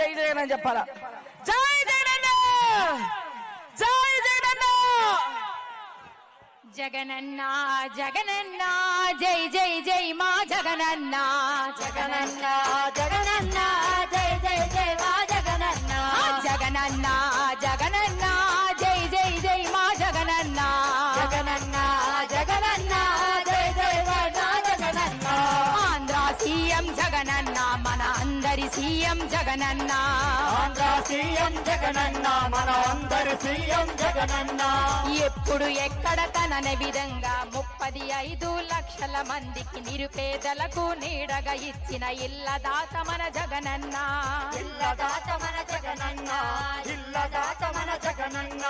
జై జగన్ అని చెప్పాలా? జై జగనన్న, జై జగనన్న, జగనన్న జగనన్న జై జై జై మా జగనన్న, జగనన్న జగనన్న జై జై జై మా జగనన్న, జగనన్న జగనన్న జై జై జై మా జగనన్న, జగనన్న జగనన్న జై జై జై మా జగనన్న. ఆంధ్ర సీఎం జగనన్న, మన అందరి సీఎం జగనన్న, ఆంధ్ర సీఎం జగనన్న, మన అందరి సీఎం జగనన్న. ఎప్పుడు ఎక్కడ తనని విధంగా 35 లక్షల మందికి నిరుపేదలకు నీడగా ఇచ్చిన ఇల్లదాత మన జగనన్న, ఇల్లదాత మన జగనన్న, ఇల్లదాత మన జగనన్న.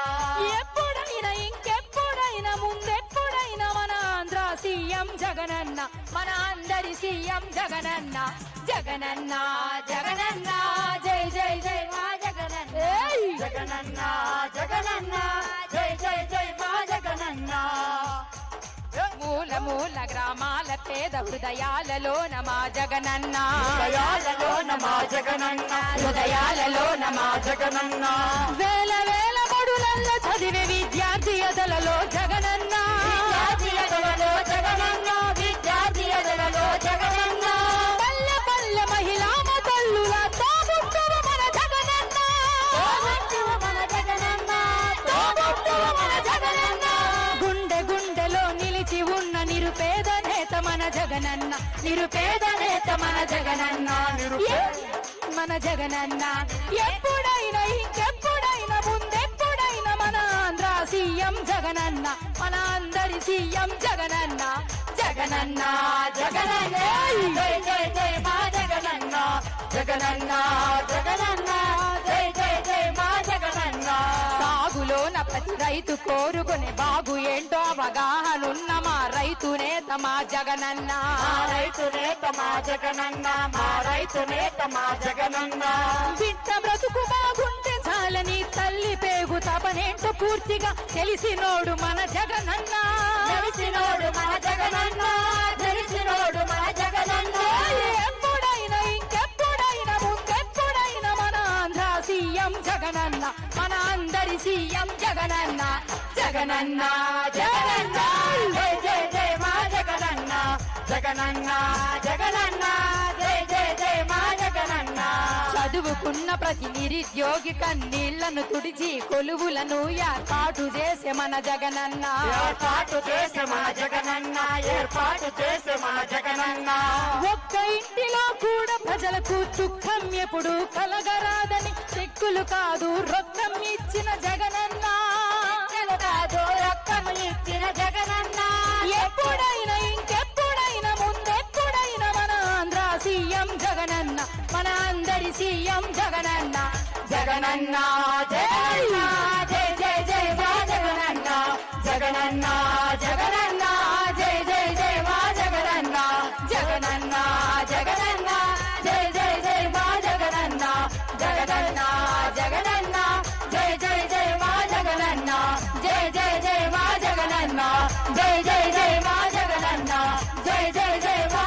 ఎప్పుడైనా ఇంకెప్పుడైనా ముందెప్పుడైనా మన ఆంధ్ర సీఎం జగనన్న, మన అందరి సీఎం జగనన్న, జగనన్న జగనన్న జై జై జై మా జగనన్న, జగనన్న జగనన్న జై జై జై మా జగనన్న. మూల మూల గ్రామాల పేద హృదయాలలో మా జగనన్న, హృదయాలలో మా జగనన్న, హృదయాలలో మా జగనన్న. వేల వేల బడులల్లో చదివే విద్యార్థి ఎదలలో జగనన్న, విద్యార్థి ఎదలలో జగనన్న, విద్యార్థి ఎదలలో జగనన్న. పల్లె పల్లె మహిళా తల్లుల తోబుట్టువ మన జగనన్న, తోబుట్టువ మన జగనన్న, తోబుట్టువ మన జగనన్న. గుండె గుండెలో నిలిచి ఉన్న నిరుపేద నేత మన జగనన్న, నిరుపేద నేత మన జగనన్న, మన జగనన్న. ఎప్పుడైనా ఇంకెప్పుడైనా ముందెప్పుడైనా మన ఆంధ్ర సీఎం జగనన్న, మన అందరి సీఎం జగనన్న, జగనన్న జగనన్న జై జై జై మా జగనన్న, జగనన్న జగనన్న జై జై జై మా జగనన్న. సాగులోన ప్రతి రైతు కోరుకునే బాగు ఏంటో అవగాహనున్న మా రైతు నేత మా జగనన్న, మా రైతు నేత మా జగనన్న, మా రైతు నేత మా జగనన్న. బిడ్డ బ్రతుకు బాగుంటే చాలని తల్లి పేగు తపనేంటో పూర్తిగా తెలిసినోడు మన జగనన్న, తెలిసినోడు మన జగనన్న, తెలిసినోడు మన జగనన్న. ఎప్పుడైనా ఇంకెప్పుడైనా ముందెప్పుడైనా మన ఆంధ్ర సీఎం జగనన్న, మన అందరి సీఎం జగనన్న, జగనన్న జగనన్న జై జై జై మా జగనన్న, జగనన్న జగనన్న జై జై జై మా జగనన్న. చదువుకున్న ప్రతి నిరుద్యోగి కన్నీళ్లను తుడిచి కొలువులను ఏర్పాటు చేసే మన జగనన్న, ఏర్పాటు చేసే మన జగనన్న, ఏర్పాటు చేసే మన జగనన్న. ఒక్క ఇంటిలో కూడా ప్రజలకు దుఃఖం ఎప్పుడు కలగరాదని చెక్కులు కాదు రొక్కం ఇచ్చిన జగనన్న, కాదు రక్తం ఇచ్చిన జగనన్న. ఎప్పుడైనా ఇంకెప్పుడైనా ముందెప్పుడైనా మన ఆంధ్ర సీఎం జగనన్న, మన అందరి సీఎం జగనన్న, జగనన్న జగనన్న జై జై జై మా జగనన్న, జగనన్న జగనన్న జై జై జై మా జగనన్న, జగనన్న జగనన్న జై జై జై మా జగనన్న, జగనన్న జగనన్న జై జై జై మా జగనన్న, జై జై జై మా జగనన్న, జై జై జై మా జగనన్న, జై జై జై మా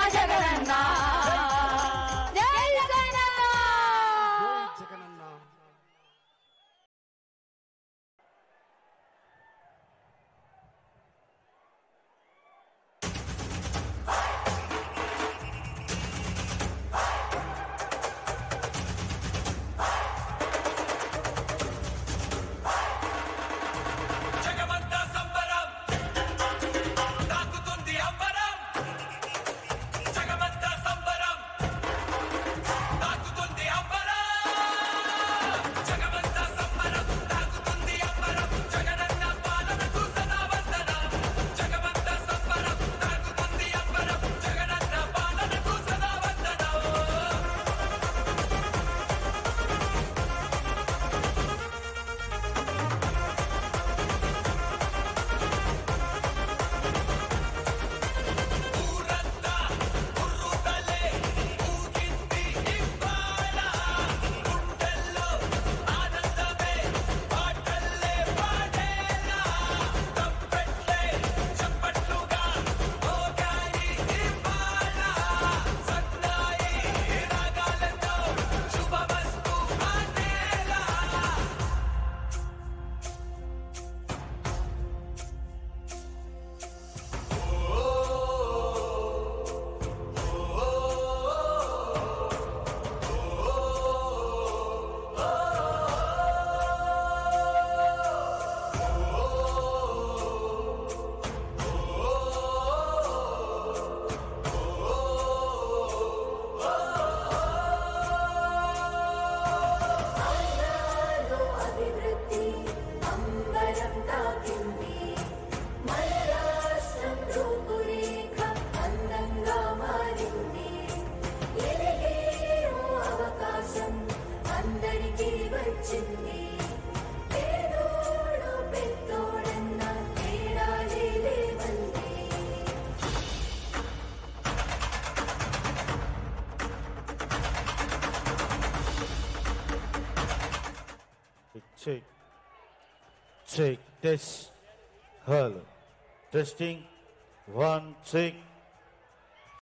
Check. Check. Test. Hello. Testing. 1, check.